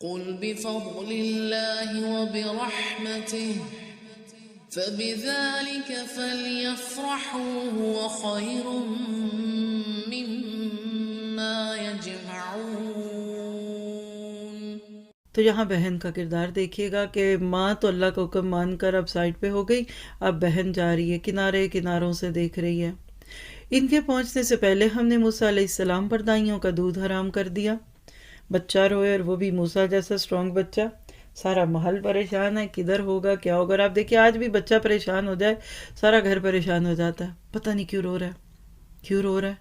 قل بفضل الله وبرحمته فبذلك فليفرحوا هو خير مما يجمعون۔ تو یہاں بہن کا کردار دیکھیے گا کہ ماں تو اللہ کا حکم مان کر اب سائڈ پہ ہو گئی، اب بہن جا رہی ہے، کنارے کناروں سے دیکھ رہی ہے۔ ان کے پہنچنے سے پہلے ہم نے موسیٰ علیہ السلام پر دائیوں کا دودھ حرام کر دیا۔ بچہ روئے، اور وہ بھی موسیٰ جیسا اسٹرانگ بچہ۔ سارا محل پریشان ہے، کدھر ہوگا کیا ہوگا۔ اور آپ دیکھیے آج بھی بچہ پریشان ہو جائے سارا گھر پریشان ہو جاتا ہے، پتہ نہیں کیوں رو رہا ہے، کیوں رو رہا ہے۔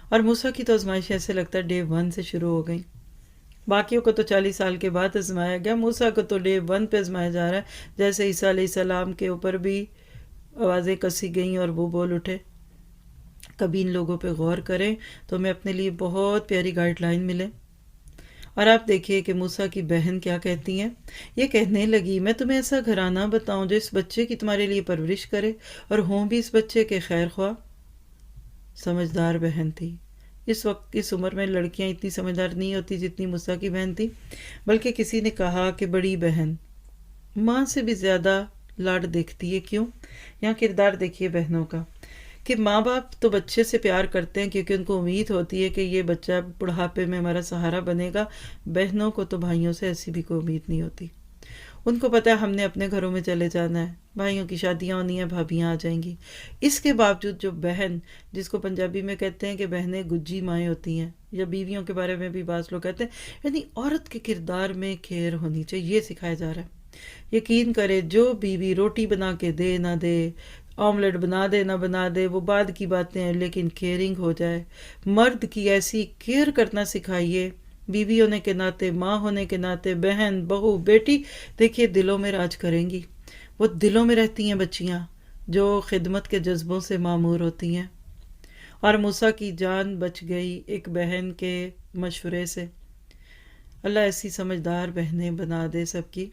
اور موسیٰ کی تو آزمائش ایسے لگتا ہے ڈے 1 سے شروع ہو گئی۔ باقیوں کو تو 40 سال کے بعد آزمایا گیا، موسیٰ کو تو ڈے 1 پہ آزمایا جا رہا ہے۔ جیسے عیسیٰ علیہ السلام کے اوپر بھی آوازیں کسی گئیں اور وہ بول اٹھے۔ کبھی ان لوگوں پہ غور کریں تو ہمیں اپنے لیے بہت پیاری گائیڈ لائن ملے۔ اور آپ دیکھیے کہ موسیٰ کی بہن کیا کہتی ہیں، یہ کہنے لگی میں تمہیں ایسا گھرانہ بتاؤں جو اس بچے کی تمہارے لیے پرورش کرے اور ہوں بھی اس بچے کے خیر خواہ۔ سمجھدار بہن تھی۔ اس وقت اس عمر میں لڑکیاں اتنی سمجھدار نہیں ہوتی جتنی موسیٰ کی بہن تھی، بلکہ کسی نے کہا کہ بڑی بہن ماں سے بھی زیادہ لاڈ دیکھتی ہے۔ کیوں؟ یہاں کردار دیکھیے بہنوں کا کہ ماں باپ تو بچے سے پیار کرتے ہیں کیونکہ ان کو امید ہوتی ہے کہ یہ بچہ بڑھاپے میں ہمارا سہارا بنے گا۔ بہنوں کو تو بھائیوں سے ایسی بھی کوئی امید نہیں ہوتی۔ ان کو پتہ ہے ہم نے اپنے گھروں میں چلے جانا ہے، بھائیوں کی شادیاں ہونی ہیں، بھابیاں آ جائیں گی۔ اس کے باوجود جو بہن، جس کو پنجابی میں کہتے ہیں کہ بہنیں گجی مائیں ہوتی ہیں، یا بیویوں کے بارے میں بھی بعض لوگ کہتے ہیں، یعنی عورت کے کردار میں کھیر ہونی چاہیے، یہ سکھایا جا رہا ہے۔ یقین کرے جو بیوی روٹی بنا کے دے نہ دے، آملیٹ بنا دے نہ بنا دے، وہ بعد کی باتیں ہیں، لیکن کیئرنگ ہو جائے، مرد کی ایسی کیئر کرنا سکھائیے، بیوی ہونے کے ناطے، ماں ہونے کے ناطے، بہن، بہو، بیٹی، دیکھیے دلوں میں راج کریں گی۔ وہ دلوں میں رہتی ہیں بچیاں جو خدمت کے جذبوں سے معمور ہوتی ہیں۔ اور موسیٰ کی جان بچ گئی ایک بہن کے مشورے سے۔ اللہ ایسی سمجھدار بہنیں بنا دے سب کی۔